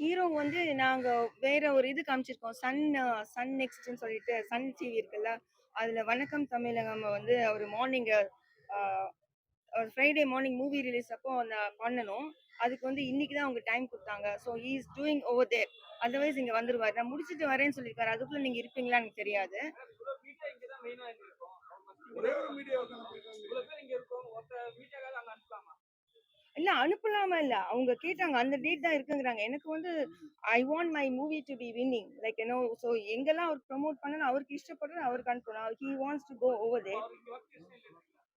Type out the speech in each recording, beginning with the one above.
Hero வந்து நாங்க வேற ஒரு இது காமிச்சிருக்கோம். சன் நெக்ஸ்ட்ன்னு சொல்லிட்டு சன் டிவி இருக்குல்ல. அதுல வணக்கம் தமிழகம் வந்து ஒரு morning Friday morning movie release அப்போ பண்ணணும். அதுக்கு வந்து இன்னைக்கு தான் அவங்க டைம் குடுத்தாங்க. So he is doing over there. Otherwise இங்க வந்துருவாரு. நான் முடிச்சுட்டு வரேன்னு சொல்லியிருக்காரு. அதுக்குள்ள நீங்க இருப்பீங்களான்னு எனக்கு தெரியாது. இல்ல அனுப்பலாமா இல்ல. அவங்க கேட்டாங்க. அந்த டேட் தான் இருக்குங்கிறாங்க. எனக்கு வந்து I want my movie to be winning. Like so எங்கெல்லாம் அவர் ப்ரமோட் பண்ணனும் அவருக்கு இஷ்டப்படுறது அவருக்கு அனுப்பணும். He wants to go over there.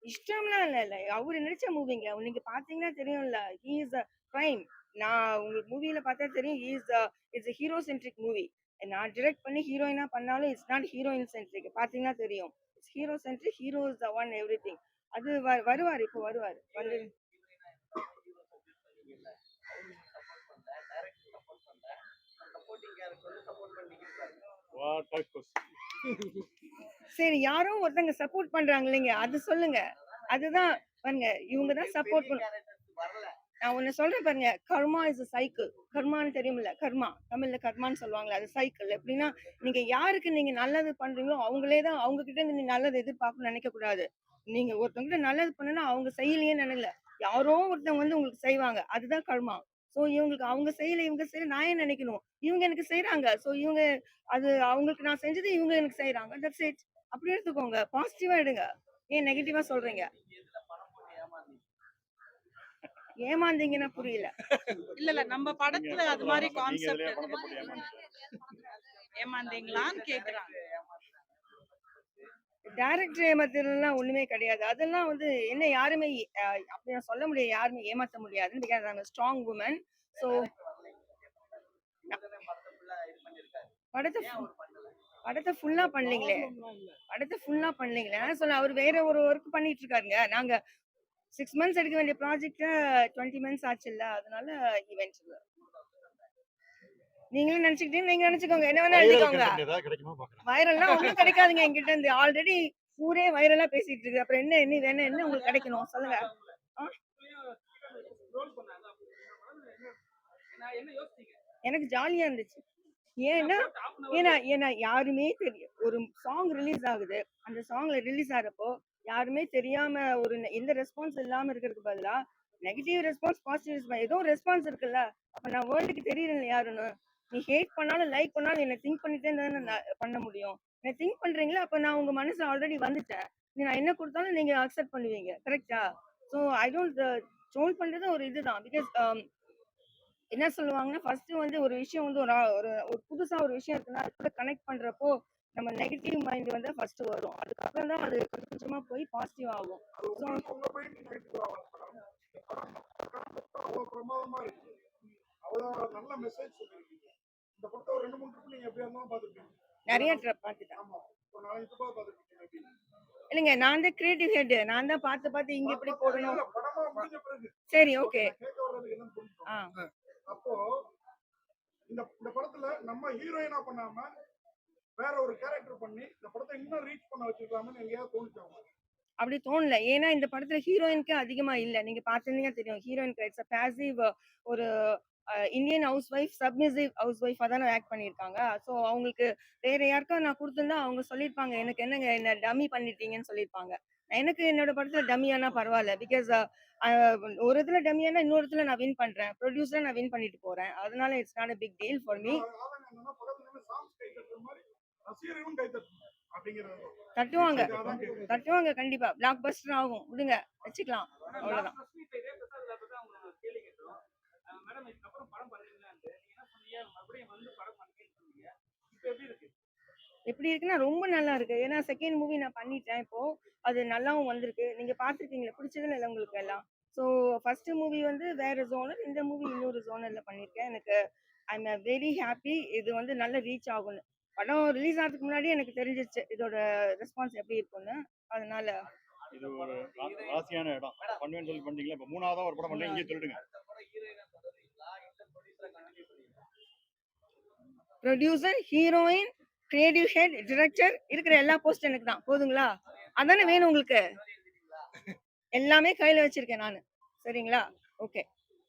இஷ்டம்லாம் இல்ல. அவரு நடிச்ச மூவிங்க. நீங்க பாத்தீங்கன்னா தெரியும்ல. He is a fine. நான் உங்களுக்கு மூவில பார்த்தா தெரியும். It's a hero centric movie. நான் டைரக்ட் பண்ணி ஹீரோயினா பண்ணாலும் இட்ஸ் நாட் ஹீரோயின் சென்ட்ரிக். பாத்தீங்கன்னா தெரியும். It's hero centric. Hero is the one everything. அது வருவாரு. இப்போ வருவாரு. வந்து சரி யாரோ ஒருத்தங்க சப்போர்ட் பண்றாங்க இல்லைங்க. அது சொல்லுங்க. அதுதான் பாருங்க. இவங்க தான் சப்போர்ட் நான் ஒண்ணு சொல்றேன் பாருங்க. கர்மா இஸ் a சைக்கிள். கர்மான்னு தெரியுமில்ல. கர்மா தமிழ்ல கர்மான்னு சொல்லுவாங்கல்ல. அது சைக்கிள். எப்படின்னா நீங்க யாருக்கு நீங்க நல்லது பண்றீங்களோ அவங்களே தான் அவங்க கிட்ட இருந்து நீங்க நல்லது எதிர்பார்க்கணும்னு நினைக்க கூடாது. நீங்க ஒருத்தவங்க நல்லது பண்ணனா அவங்க செய்யலையே நினைக்கல. யாரோ ஒருத்தவங்க வந்து உங்களுக்கு செய்வாங்க. அதுதான் கர்மா. சோ இவங்களுக்கு அவங்க செய்யல இவங்க செய்யல நான் ஏன் நினைக்கணும்? இவங்க எனக்கு செய்றாங்க. சோ இவங்க அது அவங்களுக்கு நான் செஞ்சது இவங்க எனக்கு செய்றாங்க. That's it. அப்படி எடுத்துக்கோங்க. பாசிட்டிவா எடுங்க. ஏன் நெகட்டிவா சொல்றீங்க? ஏமாந்தீங்கன்னா புரியல. இல்ல நம்ம படத்துல அது மாதிரி கான்செப்ட் இருக்கு. ஏமாந்தீங்களான்னு கேக்குறாங்க. டைரக்டர் ஏமாத்துறதுலாம் ஒண்ணுமே கிடையாது. அதெல்லாம் வந்து என்ன யாருமே அப்படி நான் சொல்ல முடியாது. யாருமே ஏமாத்த முடியாதுன்னு. Because I'm a strong woman. So படத்தை ஃபுல்லா பண்ணலீங்களே. படத்தை ஃபுல்லா பண்ணலீங்களே. நான் சொல்ல அவர் வேற ஒரு ஒர்க் பண்ணிட்டு இருக்காருங்க. நாங்க 6 மந்த்ஸ் எடுக்க வேண்டிய ப்ராஜெக்ட் 20 மந்த்ஸ் ஆச்சுல்ல. அதனால ஈவென்ட் நீங்களும் நினைச்சுக்கிட்டீங்க. நீங்க நினைச்சுக்கோங்க. என்ன வேணா எழுதிக்கோங்க. வைரல்லாம் ஒண்ணும் கிடைக்காதுங்க என்கிட்ட இருந்து. ஆல்ரெடி ஊரே வைரலா பேசிட்டு இருக்கு. அப்புறம் என்ன என்ன வேணும் என்ன உங்களுக்கு கிடைக்கணும் சொல்லுங்க. எனக்கு ஜாலியா இருந்துச்சு. ஏன்னா ஏன்னா ஏன்னா யாருமே தெரியும். ஒரு சாங் ரிலீஸ் ஆகுது. அந்த சாங்ல ரிலீஸ் ஆறப்போ யாருமே தெரியாம ஒரு எந்த ரெஸ்பான்ஸ் இல்லாம இருக்கிறதுக்கு பதிலா நெகட்டிவ் ரெஸ்பான்ஸ் பாசிட்டிவ் ரெஸ்பான்ஸ் ஏதோ ரெஸ்பான்ஸ் இருக்குல்ல. அப்ப நான் வேர்ல்டுக்கு தெரியல யாருன்னு. நீ ஹேட் பண்ணாலும் லைக் பண்ணாலும் என்ன திங்க் பண்ணிட்டே தானே பண்ண முடியும். என்ன திங்க் பண்றீங்களா அப்ப நான் உங்க மனசுல ஆல்ரெடி வந்துட்டேன். நான் என்ன கொடுத்தாலும் நீங்க அக்செப்ட் பண்ணுவீங்க. கரெக்டா? ஸோ ஐ டோன்ட் ட்ரோல் பண்றது ஒரு இதுதான். பிகாஸ் என்ன சொல்லுவாங்கன்னா ஃபர்ஸ்ட் வந்து ஒரு விஷயம் வந்து ஒரு புதுசா ஒரு விஷயம் இருக்குன்னா அது கூட கனெக்ட் பண்றப்போ நம்ம நெகட்டிவ் மைண்ட் வந்து ஃபர்ஸ்ட் வரும். அதுக்கப்புறம் தான் அது கொஞ்சம் கொஞ்சமா போய் பாசிட்டிவ் ஆகும். நிறைய பார்த்துட்டேன். இல்லைங்க நான் தான் கிரியேட்டிவ் ஹெட். நான் தான் பார்த்து பார்த்து இங்க எப்படி போடணும். சரி ஓகே. அப்போ இந்த படத்துல நம்ம ஹீரோயினா பண்ணாம வேற ஒரு கேரக்டர் பண்ணி இந்த படத்தை இன்னும் ரீச் பண்ண வச்சிருக்கலாம்னு எங்கேயாவது தோணுச்சா? அப்படி தோணல. ஏன்னா இந்த படத்துல ஹீரோயினுக்கு அதிகமா இல்ல. நீங்க பார்த்தீங்கன்னா தெரியும். ஹீரோயினுக்கு இட்ஸ் பாசிவ் ஒரு Indian house wife submissive house ஒய்ஃபா தானே ஆக்ட் பண்ணியிருக்காங்க. ஸோ அவங்களுக்கு வேற யாருக்கா நான் கொடுத்திருந்தா அவங்க சொல்லியிருப்பாங்க எனக்கு என்னங்க என்ன டம்மி பண்ணிட்டீங்கன்னு சொல்லியிருப்பாங்க. எனக்கு என்னோட படத்துல டம்மியானா பரவாயில்ல. பிகாஸ் ஒரு இதுல டம்மியானா இன்னொரு இடத்துல நான் வின் பண்றேன். ப்ரொடியூசரா நான் வின் பண்ணிட்டு போறேன். அதனால it's not a big deal for me. தட்டுவாங்க தட்டுவாங்க கண்டிப்பா. பிளாக் பஸ்டர் ஆகும். விடுங்க வச்சுக்கலாம். அவ்வளவுதான். எப்படி இருக்குன்னா ரொம்ப நல்லா இருக்கு. ஏன்னா செகண்ட் மூவி நான் பண்ணிட்டேன் இப்போ. அது நல்லாவும் வந்திருக்கு. நீங்க பார்த்துருக்கீங்களா? பிடிச்சதுல இல்ல உங்களுக்கு எல்லாம். ஸோ ஃபர்ஸ்ட் மூவி வந்து வேற ஜோனர். இந்த மூவி இன்னொரு ஜோனர்ல பண்ணியிருக்கேன். எனக்கு ஐ எம் வெரி ஹாப்பி. இது வந்து நல்ல ரீச் ஆகும்னு. படம் ரிலீஸ் ஆகிறதுக்கு முன்னாடி எனக்கு தெரிஞ்சிச்சு இதோட ரெஸ்பான்ஸ் எப்படி இருக்கும்னு. அதனால இது ஒரு ராசியான இடம். பண்ணுவேன்னு சொல்லி பண்ணீங்களா? இப்போ மூணாவதா ஒரு படம் பண்ணி இங்கே சொல்லிடுங்க. Producer, heroine, creative head, director இருக்கிற எல்லா போஸ்ட் எனக்கு தான். போதுங்களா? அதானே வேணும் உங்களுக்கு? எல்லாமே கையில வச்சிருக்கேன் நானு. சரிங்களா? ஓகே.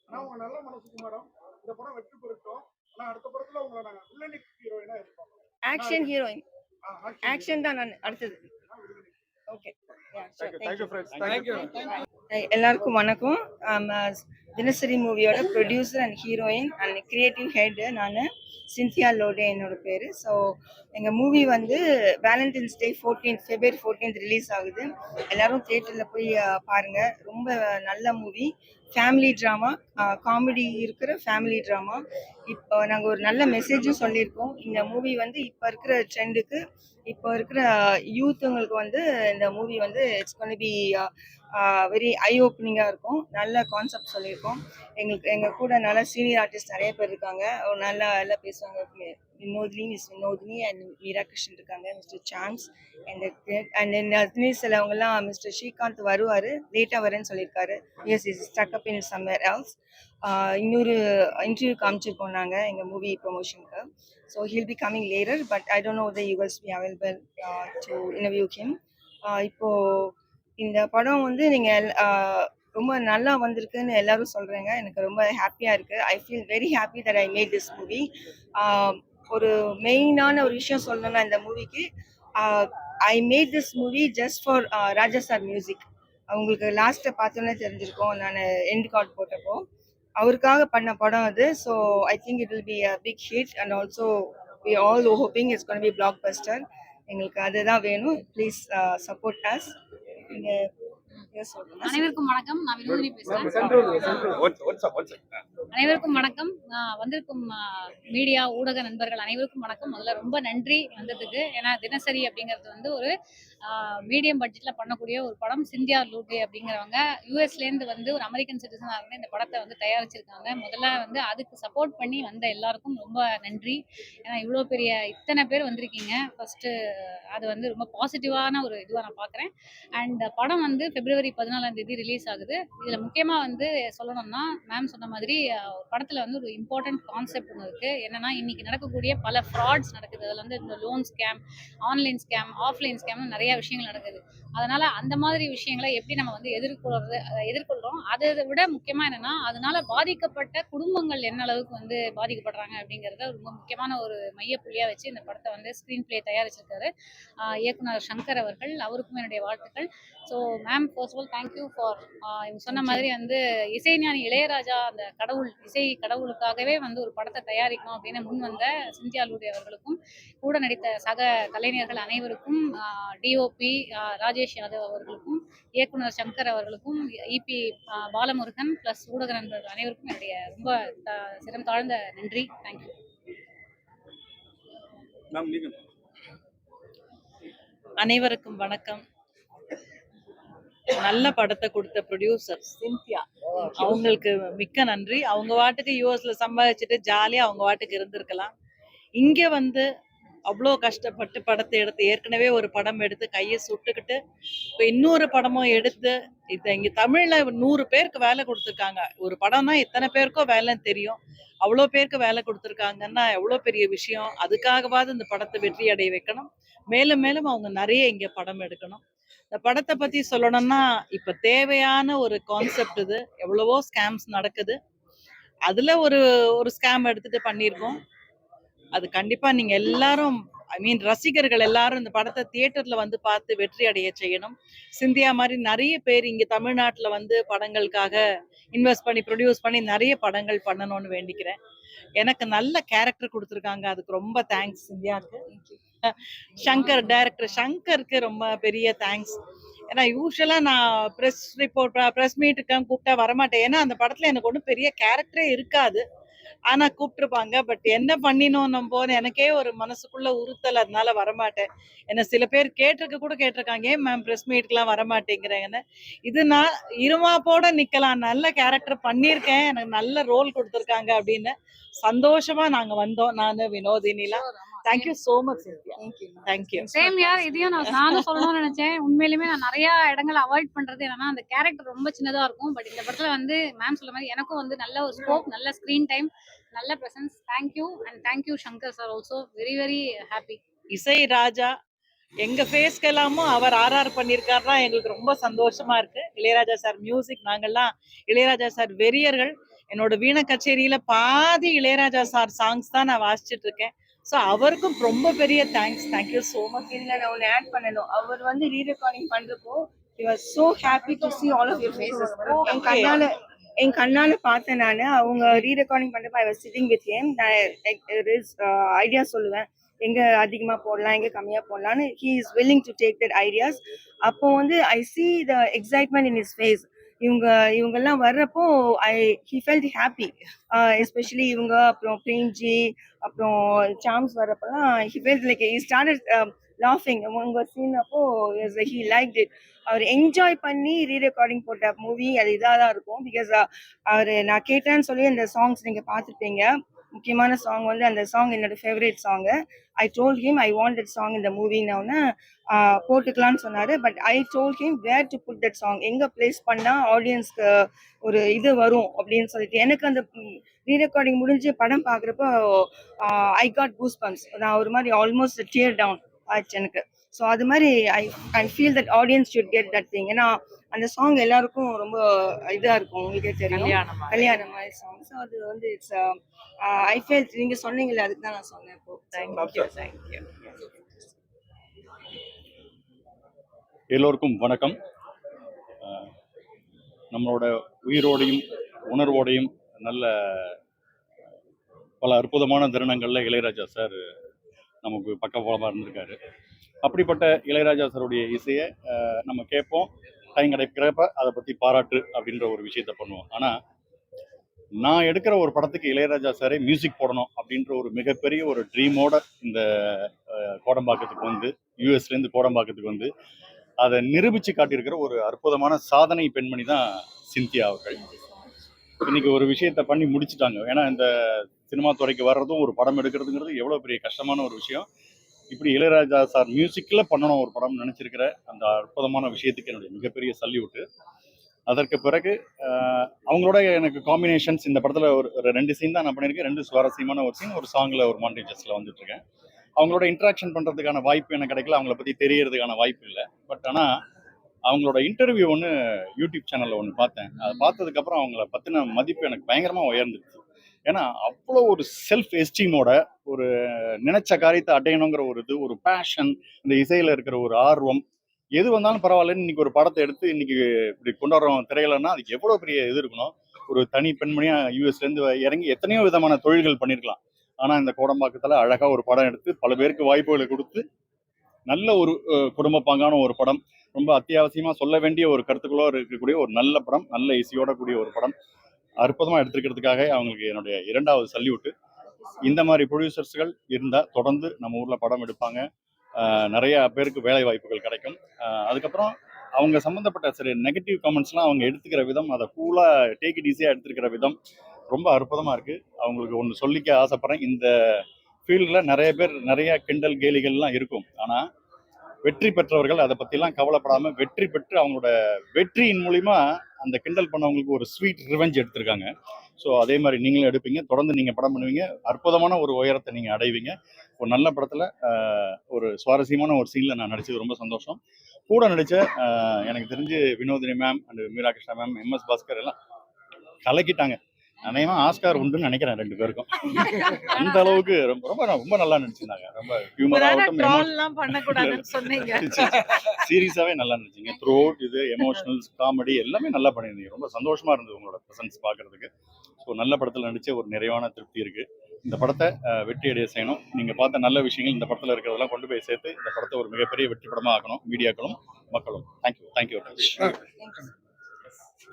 ஆனா உங்க நல்ல மனசுக்கு மேடம் இந்த படம் வெற்றி பெறட்டும். ஆனா அடுத்த படத்துல உங்களை நாங்க வில்லனிக் ஹீரோயினா எதிர்பார்க்கிறோம். Action heroine. ஆக்ஷன் ஆக்ஷன் தான் நான் அடுத்தது. ஓகே. Thank you friends. தேங்க்யூ. எல்லாருக்கும் வணக்கம். தினசரி மூவியோட producer and heroine and creative head நான். சின்சியா லோடே என்னோட பேர். ஸோ எங்கள் மூவி வந்து வேலண்டைன்ஸ் டே 14th February 14th ரிலீஸ் ஆகுது. எல்லாரும் தியேட்டரில் போய் பாருங்கள். ரொம்ப நல்ல மூவி. ஃபேமிலி ட்ராமா, காமெடி இருக்கிற ஃபேமிலி ட்ராமா. இப்போ நாங்கள் ஒரு நல்ல மெசேஜும் சொல்லியிருக்கோம். இந்த மூவி வந்து இப்போ இருக்கிற ட்ரெண்டுக்கு, இப்போ இருக்கிற யூத்துங்களுக்கு வந்து இந்த மூவி வந்து it's gonna be very high ஓப்பனிங்காக இருக்கும். நல்ல கான்செப்ட் சொல்லியிருக்கோம். எங்கள் கூட நல்ல சீனியர் ஆர்டிஸ்ட் நிறைய பேர் இருக்காங்க. நல்லா எல்லாம் பேசுவாங்க. வினோதினி அண்ட் மீரா கிருஷ்ணன் இருக்காங்க. மிஸ்டர் சான்ஸ் அண்ட் சிலவங்கலாம் மிஸ்டர் ஸ்ரீகாந்த் வருவார். லேட்டாக வரேன்னு சொல்லியிருக்காரு. He's is stuck up in somewhere else. இன்னொரு இன்டர்வியூ காமிச்சிருக்கோம் நாங்கள் எங்கள் மூவி ப்ரொமோஷனுக்கு. So he'll be coming later, but I don't know you will be available to interview him. இப்போது இந்த படம் வந்து நீங்கள் ரொம்ப நல்லா வந்திருக்குன்னு எல்லாரும் சொல்கிறேங்க. எனக்கு ரொம்ப ஹாப்பியாக இருக்குது. I feel very happy that I made this movie. ஒரு மெயினான ஒரு விஷயம் சொல்லணும்னா இந்த மூவிக்கு, I made this movie just for Raja sir music. அவங்களுக்கு லாஸ்ட்டை பார்த்தோன்னே தெரிஞ்சிருக்கோம். நான் எண்ட் கார்டு போட்டப்போ அவருக்காக பண்ண படம் அது. So I think it will be a big hit and also we all hoping it's gonna be blockbuster. எங்களுக்கு அதுதான் வேணும். Please support us. அனைவருக்கும் வணக்கம். நான் வினோதினி பேசுறேன். அனைவருக்கும் வணக்கம். வந்திருக்கும் மீடியா ஊடக நண்பர்கள் அனைவருக்கும் வணக்கம். முதல்ல ரொம்ப நன்றி வந்ததுக்கு. ஏன்னா தினசரி அப்படிங்கிறது வந்து ஒரு மீடியம் பட்ஜெட்ல பண்ணக்கூடிய ஒரு படம். சிந்தியா லூட்டே அப்படிங்கிறவங்க யூஎஸ்லேருந்து வந்து ஒரு அமெரிக்கன் சிட்டிசனாக இருந்து இந்த படத்தை வந்து தயாரிச்சிருக்காங்க. முதல்ல வந்து அதுக்கு சப்போர்ட் பண்ணி வந்த எல்லாருக்கும் ரொம்ப நன்றி. ஏன்னா இவ்வளோ பெரிய இத்தனை பேர் வந்திருக்கீங்க. ஃபர்ஸ்ட்டு அது வந்து ரொம்ப பாசிட்டிவான ஒரு இதுவாக நான் பார்க்குறேன். அண்ட் படம் வந்து February 14 ரிலீஸ் ஆகுது. இதில் முக்கியமாக வந்து சொல்லணும்னா, மேம் சொன்ன மாதிரி படத்தில் வந்து ஒரு இம்பார்ட்டன்ட் கான்செப்ட் ஒன்று இருக்குது. என்னென்னா, இன்றைக்கி நடக்கக்கூடிய பல ஃப்ராட்ஸ் நடக்குது. அதில் வந்து இந்த loan scam, online scam, offline ஸ்கேம்னு நிறையா விஷயங்கள் நடக்குது. அதனால் அந்த மாதிரி விஷயங்களை எப்படி நம்ம வந்து எதிர்கொள்கிறோம். அதை விட முக்கியமாக என்னென்னா, அதனால் பாதிக்கப்பட்ட குடும்பங்கள் என்ன அளவுக்கு வந்து பாதிக்கப்படுறாங்க அப்படிங்கிறத ரொம்ப முக்கியமான ஒரு மையப்புள்ளியாக வச்சு இந்த படத்தை வந்து ஸ்க்ரீன் பிளே தயாரிச்சிருக்காரு இயக்குனர் சங்கர் அவர்கள். அவருக்கும் என்னுடைய வாழ்த்துக்கள். So ma'am, first of all thank you for இவங்க சொன்ன மாதிரி வந்து இசைஞானி இளையராஜா அந்த இசை கடவுளுக்காகவே வந்து ஒரு படத்தை தயாரிக்கணும் அப்படின்னு முன் வந்த சிந்தியா லூடே அவர்களுக்கும், கூட நடித்த சக கலைஞர்கள் அனைவருக்கும், டிஓபி ராஜேஷ் யாதவ் அவர்களுக்கும், இயக்குனர் சங்கர் அவர்களுக்கும், இபி பாலமுருகன் ப்ளஸ் ஊடக நண்பர்கள் அனைவருக்கும் என்னுடைய ரொம்ப சிரம் தாழ்ந்த நன்றி. தேங்க்யூ. அனைவருக்கும் வணக்கம். நல்ல படத்தை கொடுத்த ப்ரொடியூசர் சிந்தியா, அவங்களுக்கு மிக்க நன்றி. அவங்க வாட்டுக்கு யூஎஸ்ல சம்பாதிச்சுட்டு ஜாலியா அவங்க வாட்டுக்கு இருந்திருக்கலாம். இங்க வந்து அவ்வளோ கஷ்டப்பட்டு படத்தை எடுத்து, ஏற்கனவே ஒரு படம் எடுத்து கையை சுட்டுக்கிட்டு இப்போ இன்னொரு படமும் எடுத்து, இதை இங்க தமிழ்ல 100 பேருக்கு வேலை கொடுத்துருக்காங்க. ஒரு படம்னா எத்தனை பேருக்கோ வேலைன்னு தெரியும். அவ்வளோ பேருக்கு வேலை கொடுத்துருக்காங்கன்னா எவ்வளோ பெரிய விஷயம். அதுக்காகவாவது இந்த படத்தை வெற்றி அடைய வைக்கணும். மேலும் மேலும் அவங்க நிறைய இங்க படம் எடுக்கணும். இந்த படத்தை பத்தி சொல்லணும்னா, இப்ப தேவையான ஒரு கான்செப்ட் இது. எவ்வளவோ ஸ்கேம்ஸ் நடக்குது. அதுல ஒரு ஸ்கேம் எடுத்துட்டு பண்ணியிருக்கோம். அது கண்டிப்பா நீங்க எல்லாரும், ரசிகர்கள் எல்லாரும் இந்த படத்தை தியேட்டர்ல வந்து பார்த்து வெற்றி அடைய செய்யணும். சிந்தியா மாதிரி நிறைய பேர் இங்க தமிழ்நாட்டுல வந்து படங்களுக்காக இன்வெஸ்ட் பண்ணி ப்ரொடியூஸ் பண்ணி நிறைய படங்கள் பண்ணணும்னு வேண்டிக்கிறேன். எனக்கு நல்ல கேரக்டர் கொடுத்துருக்காங்க. அதுக்கு ரொம்ப தேங்க்ஸ் சிந்தியாவுக்கு. சங்கர், டைரக்டர் சங்கருக்கு ரொம்ப பெரிய தேங்க்ஸ். ஏன்னா யூஸ்வலா நான் ப்ரெஸ் மீட்டுக்கு கூப்பிட்டா வரமாட்டேன். ஏன்னா அந்த படத்துல எனக்கு ஒன்றும் பெரிய கேரக்டரே இருக்காது. ஆனா கூப்பிட்டுருப்பாங்க. பட் என்ன பண்ணினோம் போது எனக்கே ஒரு மனசுக்குள்ள உறுத்தல். அதனால வரமாட்டேன். என்ன சில பேர் கேட்டிருக்காங்க, ஏன் மேம் ப்ரெஸ் மீட்க்குலாம் வரமாட்டேங்கிறேங்கன்னு. இது நான் இருமாப்போட நிக்கலாம், நல்ல கேரக்டர் பண்ணியிருக்கேன், எனக்கு நல்ல ரோல் கொடுத்துருக்காங்க அப்படின்னு சந்தோஷமா நாங்க வந்தோம். நான் வினோதினிலாம். Thank you so much Cynthia. Thank you. Same யார். இதையும் நானும் சொல்லணும்னு நினைச்சேன். உண்மையிலுமே நான் நிறைய இடங்களை அவாய்ட் பண்றது என்னன்னா, அந்த கேரக்டர் ரொம்ப சின்னதா இருக்கும். பட் இந்த படத்துல வந்து மேம் சொல்ல மாதிரி எனக்கும் வந்து நல்ல ஒரு ஸ்கோப், நல்ல ஸ்கிரீன் டைம், நல்ல presence. Thank you and thank you Shankar sir also. Very very happy. இசை ராஜா எங்க ஃபேஸ்க்கு எல்லாமும் அவர் ஆர்ஆர் பண்ணியிருக்காருன்னா எங்களுக்கு ரொம்ப சந்தோஷமா இருக்கு. இளையராஜா சார் மியூசிக், நாங்கெல்லாம் இளையராஜா சார் வெறியர்கள். என்னோட வீணை கச்சேரியில பாதி இளையராஜா சார் சாங்ஸ் தான் நான் வாசிச்சுட்டு இருக்கேன். ஸோ அவருக்கும் ரொம்ப பெரிய தேங்க்ஸ். Thank you so much. இதுல நான் ஒன்னு ஆட் பண்ணணும். அவர் வந்து ரீரெக்கார்டிங் பண்றப்போ he was so happy to see all of your faces. என் கண்ணால பார்த்தேன் நானு. அவங்க ரீரெக்கார்டிங் பண்றப்ப I was sitting with him. நான் ஐடியா சொல்லுவேன், எங்க அதிகமா போடலாம், எங்க கம்மியா போடலாம்னு. he is willing to take that ideas. அப்போ வந்து I see the excitement in his face. இவங்கெல்லாம் வர்றப்போ he felt happy. எஸ்பெஷலி இவங்க, அப்புறம் பிரேம்ஜி, அப்புறம் சாம்ஸ் வர்றப்பெல்லாம் he felt like he started laughing. உங்க சீன் அப்போ he liked it. அவர் என்ஜாய் பண்ணி ரீரெக்கார்டிங் போட்ட மூவி அது இதாக தான் இருக்கும். பிகாஸ் அவர் நான் கேட்டேன்னு சொல்லி அந்த சாங்ஸ் நீங்க பார்த்துருப்பீங்க. முக்கியமான சாங் வந்து அந்த சாங் என்னோட favourite song. I told him I want that song இந்த மூவின்னு போட்டுக்கலான்னு சொன்னாரு. But I told him where to put that song, எங்க பிளேஸ் பண்ணா ஆடியன்ஸ்க்கு ஒரு இது வரும் அப்படின்னு சொல்லிட்டு. எனக்கு அந்த ரீரெக்கார்டிங் முடிஞ்சு படம் பார்க்குறப்போ ஐ காட் கூஸ் பம்ப்ஸ். நான் ஒரு மாதிரி ஆல்மோஸ்ட் டியர் டவுன் ஆச்சு எனக்கு. ஸோ அது மாதிரி I feel that audience should get that thing. ஏன்னா அந்த சாங் எல்லாருக்கும் ரொம்ப இதா இருக்கும், உங்களுக்கே தெரியும், கல்யாணம் மாதிரி சாங். ஸோ அது வந்து இட்ஸ் ஐ ஃபீல் நீங்க சொன்னீங்களே, அதுக்கு தான் நான் சொன்னேன். இப்போ தேங்க்யூ. எல்லோருக்கும் வணக்கம். நம்மளோட உயிரோடையும் உணர்வோடையும் நல்ல பல அற்புதமான தருணங்களில் இளையராஜா சார் நமக்கு பக்கபலமாக இருந்திருக்காரு. அப்படிப்பட்ட இளையராஜா சாருடைய இசையை நம்ம கேட்போம், டைம் கிடைக்கிறப்ப அதை பற்றி பாராட்டு அப்படின்ற ஒரு விஷயத்த பண்ணுவோம். ஆனால் நான் எடுக்கிற ஒரு படத்துக்கு இளையராஜா சாரே மியூசிக் போடணும் அப்படின்ற ஒரு மிகப்பெரிய ஒரு ட்ரீமோட இந்த கோடம்பாக்கத்துக்கு வந்து, யூஎஸ்லேருந்து கோடம்பாக்கத்துக்கு வந்து அதை நிரூபித்து காட்டியிருக்கிற ஒரு அற்புதமான சாதனை பெண்மணி தான் சிந்தியா அவர்கள். இன்னைக்கு ஒரு விஷயத்த பண்ணி முடிச்சுட்டாங்க. ஏன்னா இந்த சினிமா துறைக்கு வர்றதும் ஒரு படம் எடுக்கிறதுங்கிறது எவ்வளோ பெரிய கஷ்டமான ஒரு விஷயம். இப்படி இளையராஜா சார் மியூசிக்கில் பண்ணணும் ஒரு படம் நினச்சிருக்கிற அந்த அற்புதமான விஷயத்துக்கு என்னுடைய மிகப்பெரிய சல்யூட்டு. அதற்கு பிறகு அவங்களோட எனக்கு காம்பினேஷன்ஸ் இந்த படத்தில் ஒரு 2 சீன் தான் நான் பண்ணியிருக்கேன். 2 சுவாரஸ்யமான ஒரு சீன், ஒரு சாங்கில், ஒரு மாண்டேஜஸில் வந்துட்டுருக்கேன். அவங்களோட இன்ட்ராக்ஷன் பண்ணுறதுக்கான வாய்ப்பு எனக்கு கிடைக்கல, அவங்கள பற்றி தெரியறதுக்கான வாய்ப்பு இல்லை. பட் ஆனால் அவங்களோட இன்டர்வியூ ஒன்று யூடியூப் சேனலில் ஒன்று பார்த்தேன். அதை பார்த்ததுக்கப்புறம் அவங்கள பற்றின மதிப்பு எனக்கு பயங்கரமாக உயர்ந்துருச்சு. ஏன்னா அவ்வளோ ஒரு செல்ஃப் எஸ்டீமோட, ஒரு நினைச்ச காரியத்தை அடையணுங்கிற ஒரு இது, ஒரு பேஷன், இந்த இசையில் இருக்கிற ஒரு ஆர்வம், எது வந்தாலும் பரவாயில்லன்னு இன்னைக்கு ஒரு படத்தை எடுத்து இன்னைக்கு இப்படி கொண்டாடுறோம் திரையிலன்னா அதுக்கு எவ்வளோ பெரிய இது இருக்கணும். ஒரு தனி பெண்மணியாக யூஎஸ்லேருந்து இறங்கி எத்தனையோ விதமான தொழில்கள் பண்ணியிருக்கலாம். ஆனால் இந்த கோடம்பாக்கத்தில் அழகாக ஒரு படம் எடுத்து பல பேருக்கு வாய்ப்புகளை கொடுத்து நல்ல ஒரு குடும்ப பாங்கான ஒரு படம், ரொம்ப அத்தியாவசியமாக சொல்ல வேண்டிய ஒரு கருத்துக்களோ இருக்கக்கூடிய ஒரு நல்ல படம், நல்ல இசையோட கூடிய ஒரு படம் அற்புதமாக எடுத்துக்கிறதுக்காக அவங்களுக்கு என்னுடைய 2வது சல்யூட்டு. இந்த மாதிரி ப்ரொடியூசர்ஸ்கள் இருந்தால் தொடர்ந்து நம்ம ஊரில் படம் எடுப்பாங்க, நிறைய பேருக்கு வேலை வாய்ப்புகள் கிடைக்கும். அதுக்கப்புறம் அவங்க சம்மந்தப்பட்ட சரி நெகட்டிவ் கமெண்ட்ஸ்லாம் அவங்க எடுத்துக்கிற விதம், அதை கூலாக டேக் இட் ஈஸியாக எடுத்துக்கிற விதம் ரொம்ப அற்புதமாக இருக்குது. அவங்களுக்கு ஒன்று சொல்லிக்க ஆசைப்பட்றேன், இந்த ஃபீல்டில் நிறைய பேர் நிறைய கிண்டல் கேலிகள்லாம் இருக்கும். ஆனால் வெற்றி பெற்றவர்கள் அதை பற்றிலாம் கவலைப்படாமல் வெற்றி பெற்று அவங்களோட வெற்றியின் மூலிமா அந்த கிண்டல் பண்ணவங்களுக்கு ஒரு ஸ்வீட் ரிவெஞ்ச் எடுத்திருக்காங்க. ஸோ அதே மாதிரி நீங்களும் எடுப்பீங்க, தொடர்ந்து நீங்கள் படம் பண்ணுவீங்க, அற்புதமான ஒரு உயரத்தை நீங்கள் அடைவீங்க. ஒரு நல்ல படத்தில் ஒரு சுவாரஸ்யமான ஒரு சீனில் நான் நடித்தது ரொம்ப சந்தோஷம். கூட நடித்த எனக்கு தெரிஞ்சு Vinodhini ma'am and Meera Krishna ma'am, MS Bhaskar எல்லாம் கலக்கிட்டாங்க. அநேகமா ஆஸ்கார் உண்டுன்னு நினைக்கிறேன் 2 பேருக்கும். அந்த அளவுக்கு ரொம்ப ரொம்ப ரொம்ப நல்லா நடிச்சிருந்தாங்க. ரொம்ப சீரியஸாவே நல்லா நடிச்சிங்க. த்ரூ அவுட் இது எமோஷனல்ஸ், காமெடி எல்லாமே நல்லா பண்ணியிருந்தீங்க. ரொம்ப சந்தோஷமா இருந்தது உங்களோட ப்ரெசன்ஸ் பார்க்கறதுக்கு. ஸோ நல்ல படத்தில் நடிச்ச ஒரு நிறைவான திருப்தி இருக்கு. இந்த படத்தை வெற்றி அடைய செய்யணும். நீங்க பார்த்த நல்ல விஷயங்கள் இந்த படத்தில் இருக்கிறதெல்லாம் கொண்டு போய் சேர்த்து இந்த படத்தை ஒரு மிகப்பெரிய வெற்றி படமாக ஆக்கணும், மீடியாக்களும் மக்களும். தேங்க்யூ.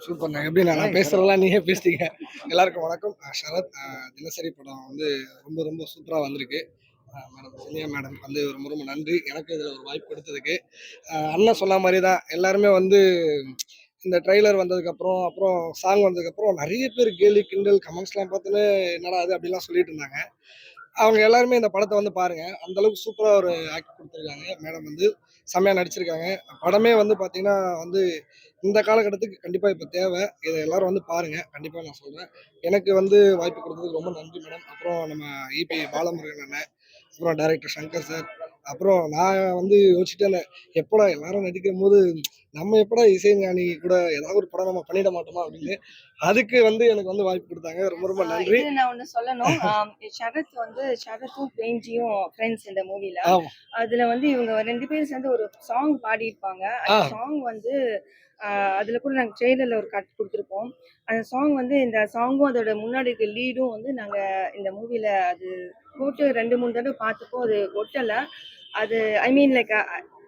சூப்பர்ண்ணா. எப்படி நான் பேசுறதெல்லாம் நீங்க பேசிட்டீங்க. எல்லாருக்கும் வணக்கம். சரத், தினசரி படம் வந்து ரொம்ப ரொம்ப சூப்பராக வந்திருக்கு. மேடம் சினியா மேடம் வந்து ரொம்ப ரொம்ப நன்றி எனக்கு இதில் ஒரு வாய்ப்பு கொடுத்ததுக்கு. அண்ணன் சொன்ன மாதிரி தான் எல்லாருமே வந்து இந்த ட்ரெய்லர் வந்ததுக்கப்புறம், அப்புறம் சாங் வந்ததுக்கப்புறம் நிறைய பேர் கேலி கிண்டல் கமெண்ட்ஸ்லாம் பார்த்துன்னு என்னடா அது அப்படிலாம் சொல்லிட்டு இருந்தாங்க. அவங்க எல்லாருமே இந்த படத்தை வந்து பாருங்க, அந்த அளவுக்கு சூப்பராக ஒரு ஆக்ட் கொடுத்துருக்காங்க. மேடம் வந்து செம்மையாக நடிச்சிருக்காங்க. படமே வந்து பார்த்தீங்கன்னா வந்து இந்த காலகட்டத்துக்கு கண்டிப்பாக இப்போ தேவை. இதை எல்லாரும் வந்து பாருங்க, கண்டிப்பாக நான் சொல்கிறேன். எனக்கு வந்து வாய்ப்பு கொடுத்ததுக்கு ரொம்ப நன்றி மேடம். அப்புறம் நம்ம இபி பாலமுருகன் அண்ணன், அப்புறம் டைரக்டர் சங்கர் சார், அப்புறம் நான் வந்து யோசிச்சுட்டேன், எப்படா எல்லாரும் நடிக்கும் போது நம்ம எப்படா இசைஞானி கூட ஏதாவது ஒரு படம் நம்ம பண்ணிட மாட்டோமா அப்படின்னு. அதுக்கு வந்து எனக்கு வந்து வாய்ப்பு கொடுத்தாங்க. ரொம்ப ரொம்ப நன்றி. இது நான் ஒண்ணு சொல்லணும். ஷரத்தும் பிரேம்ஜியும் ஃப்ரெண்ட்ஸ் இந்த மூவில. ஆமா. அதுல வந்து இவங்க 2 பேரும் சேர்ந்து ஒரு சாங் பாடியிருப்பாங்க. அந்த ஆ. சாங் வந்து அதுல கூட நாங்க ட்ரெய்லர்ல ஒரு கட் குடுத்துருப்போம். அந்த சாங் வந்து இந்த சாங்கும் அதோட முன்னாடி இருக்க லீடும் வந்து நாங்க இந்த மூவில அது போட்டு 2, 3 தடவ பார்த்தப்போ அது ஒட்டல. அது ஐ மீன் லைக்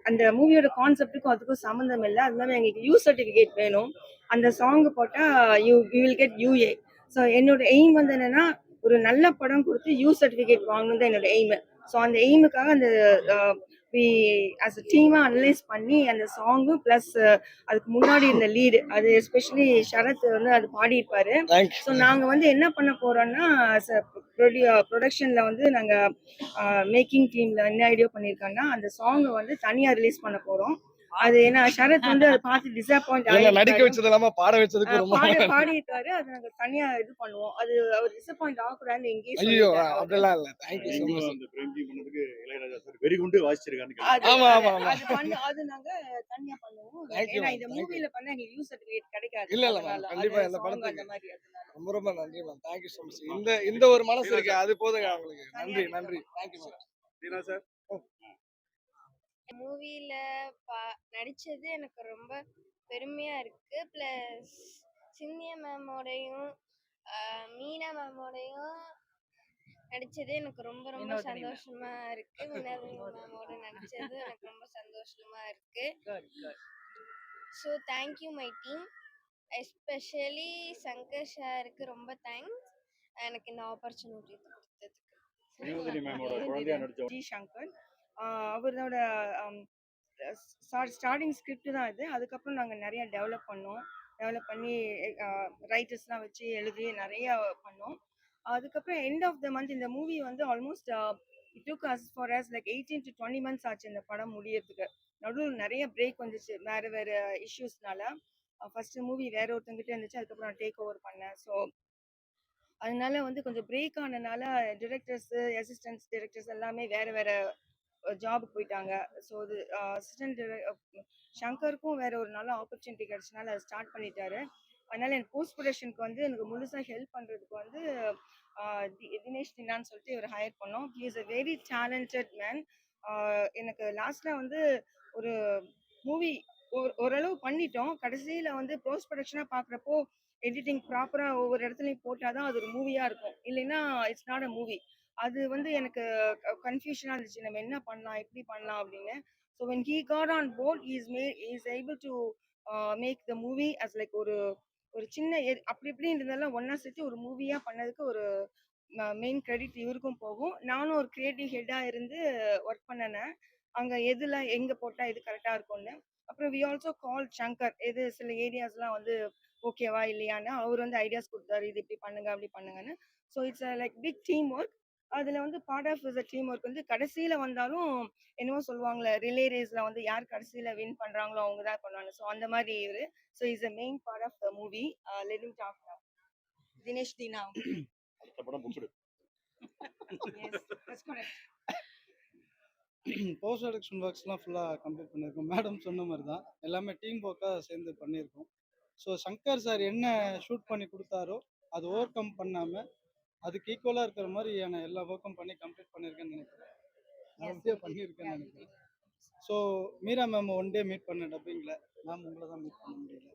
அந்த மூவியோட கான்செப்ட்டுக்கும் அதுக்கும் சம்மந்தம் இல்ல. அதனால எங்களுக்கு யூ சர்டிஃபிகேட் வேணும். அந்த சாங் போட்டா you will get UA. So என்னோட எய்ம் வந்து என்னன்னா, ஒரு நல்ல படம் குடுத்து யூ சர்டிஃபிகேட் வாங்கணும்னு தான் என்னோட எய்மு. ஸோ அந்த எய்முக்காக அந்த அ வி ஆஸ் அ டீமா அனலைஸ் பண்ணி அந்த சாங்கும் பிளஸ் அதுக்கு முன்னாடி இருந்த லீடு அது எஸ்பெஷலி ஷரத் வந்து அது பாடியிருப்பாரு. தேங்க்ஸ். ஸோ நாங்க வந்து என்ன பண்ண போறோம்னா, ப்ரொடக்ஷன்ல வந்து நாங்க மேக்கிங் டீம்ல என்ன ஐடியா பண்ணியிருக்காங்கன்னா, அந்த சாங் வந்து தனியா ரிலீஸ் பண்ண போறோம். அது ஏன்னா ஷரத் வந்து அத பார்த்து டிசப்பாயிண்ட் என்ன நடிக்க ஆயிருக்காரு. வச்சது இல்லாம பாட வச்சதுக்கு ரொம்ப பாடியிருக்காரு. அத நாங்க தனியா இது பண்ணுவோம். அது அவர் டிசப்பாயிண்ட் ஆகக்கூடாதுன்னு இங்கேயே ஐயோ சொல்லிட்டாரு அவரு. அப்படிலாம் இல்ல. தேங்க்யூ ஸோ இன்னும் மச். அந்த பிரேம்ஜி பண்ணதுக்கு இளையராஜா சார் வெரி குண்டு வாசிச்சிருக்கான்னு அது ஆமா அது ஆமா ஆமா. அது நாங்க தனியா பண்ணுவோம். தேங்க்யூ ஏன்னா மேம். இந்த தேங்க்யூ. மூவில பண்ணா எங்களுக்கு யூ சர்டிஃபிகேட் கிடைக்காது. இல்ல இல்ல மேம். அதனால கண்டிப்பா அது இந்த சாங் படத்துக்கு அந்த மாதிரி அதனால. ரொம்ப ரொம்ப நன்றி மேம். Thank you so much. இந்த இந்த ஒரு மனசு இருக்கு அது போதுங்க அவங்களுக்கு. நன்றி நன்றி. Thank you ma'am. தீனா சார் மூவில நடிச்சது எனக்கு ரொம்ப பெருமையா இருக்கு. ப்ளஸ் சிந்தியா மேமோடையும் மீனா மேமோடையும் நடிச்சது எனக்கு ரொம்ப ரொம்ப வினோதினி ma'am. சந்தோஷமா இருக்கு. வினோதினி மேமோட நடிச்சது எனக்கு ரொம்ப சந்தோஷமா இருக்கு. So thank you my team, especially Shankar சாருக்கு ரொம்ப தேங்க்ஸ் எனக்கு இந்த ஆப்பர்ச்சுனிட்டி கொடுத்ததுக்கு. வினோதினி மேமோட குழந்தையா நடிச்ச ஜி சங்கர் அவரோட ஸ்டார்டிங் ஸ்கிரிப்ட் தான் இது. அதுக்கப்புறம் நாங்க நிறைய டெவலப் பண்ணோம். டெவலப் பண்ணி ரைட்டர்ஸ்லாம் வச்சு எழுதி நிறைய பண்ணோம். அதுக்கப்புறம் எண்ட் ஆஃப் த மந்த் இந்த மூவி வந்து almost it took as for us like 18 to 20 months ஆச்சு இந்த படம் முடியறதுக்கு. நடுவில் நிறைய பிரேக் வந்துச்சு வேற வேற இஷ்யூஸ்னால. ஃபர்ஸ்ட் மூவி வேற ஒருத்தங்கிட்ட இருந்துச்சு. அதுக்கப்புறம் நான் டேக் ஓவர் பண்ணேன். ஸோ அதனால வந்து கொஞ்சம் பிரேக் ஆனனால டிரெக்டர்ஸ், அசிஸ்டன்ட்ஸ் டிரெக்டர்ஸ் எல்லாமே வேற வேற ஜாபுக்கு போயிட்டாங்க. ஸோ அது அசிஸ்டன்ட் ஷங்கருக்கும் வேற ஒரு நல்ல ஆப்பர்ச்சுனிட்டி கிடைச்சனால அதை ஸ்டார்ட் பண்ணிட்டாரு. அதனால எனக்கு போஸ்ட் ப்ரொடக்ஷனுக்கு வந்து எனக்கு முழுசா ஹெல்ப் பண்றதுக்கு வந்து தினேஷ் தினான்னு சொல்லிட்டு இவர் ஹையர் பண்ணோம். He is a very talented man. எனக்கு லாஸ்ட்ல வந்து ஒரு மூவி ஓரளவு பண்ணிட்டோம். கடைசியில வந்து போஸ்ட் ப்ரொடக்ஷனா பார்க்குறப்போ எடிட்டிங் ப்ராப்பரா ஒவ்வொரு இடத்துலையும் போட்டாதான் அது ஒரு மூவியா இருக்கும். இல்லைன்னா இட்ஸ் நாட் அ மூவி. அது வந்து எனக்கு கன்ஃபியூஷனா இருந்துச்சு. நம்ம என்ன பண்ணலாம்? எப்படி பண்ணலாம்? அப்படின்னு. So when he got on board, he is able to make the movie as like ஒரு ஒரு சின்ன அப்படி இப்படின்னு இருந்ததெல்லாம் ஒண்ணா சேர்த்து ஒரு மூவியா பண்ணதுக்கு ஒரு மெயின் கிரெடிட் இவருக்கும் போகும். நானும் ஒரு கிரியேட்டிவ் ஹெட்டா இருந்து ஒர்க் பண்ணனேன். அங்க எதுல எங்க போட்டா இது கரெக்டா இருக்கும்னு. அப்புறம் வி ஆல்சோ கால் சங்கர் எது சில ஏரியாஸ்லாம் வந்து ஓகேவா இல்லையான்னு அவர் வந்து ஐடியாஸ் கொடுத்தாரு. இது இப்படி பண்ணுங்க அப்படி பண்ணுங்கன்னு. So it's like big teamwork. அதுல வந்து part of the teamwork வந்து கடைசியில வந்தாலும் என்னவோ சொல்லுவாங்கல்ல ரிலே ரேஸ்ல வந்து யார் கடைசியில வின் பண்றாங்களோ அவங்க தான் பண்ணுவாங்க. ஸோ அந்த மாதிரி இவரு. So is a main part of the movie. Let me talk now. Dinesh Dheena. அடுத்த படம் booked yes that's correct. Post production ஒர்க்ஸ்லாம் ஃபுல்லாக கம்ப்ளீட் பண்ணியிருக்கோம். மேடம் சொன்ன மாதிரி தான் எல்லாமே டீம் ஒர்க்காக சேர்ந்து பண்ணியிருக்கோம். ஸோ சங்கர் சார் என்ன ஷூட் பண்ணி கொடுத்தாரோ அது ஓவர் கம் பண்ணாமல் அதுக்கு ஈக்குவலாக இருக்கிற மாதிரியான எல்லா ஒர்க்கும் பண்ணி கம்ப்ளீட் பண்ணியிருக்கேன்னு நினைக்கிறேன். ஈஸியாக பண்ணியிருக்கேன்னு நினைக்கிறேன். So Meera ma'am one day meet பண்ண டப்பிங்கில் மேம் உங்களை தான் மீட் பண்ண முடியல,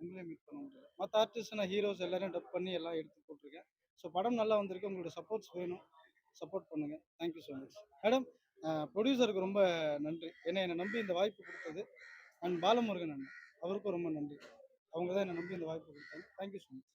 உங்களே மீட் பண்ண முடியல. மற்ற ஆர்டிஸ்ட் நான் ஹீரோஸ் எல்லாரையும் டப் பண்ணி எல்லாம் எடுத்து போட்டிருக்கேன். ஸோ படம் நல்லா வந்திருக்கு. உங்களோட சப்போர்ட்ஸ் வேணும், சப்போர்ட் பண்ணுங்கள். Thank you so much madam. ப்ரொடியூசருக்கு ரொம்ப நன்றி, என்னை நம்பி இந்த வாய்ப்பு கொடுத்தது. அண்ட் பாலமுருகன் அண்ணன் அவருக்கும் ரொம்ப நன்றி. அவங்க தான் என்னை நம்பி இந்த வாய்ப்பு கொடுத்தாங்க. Thank you so much.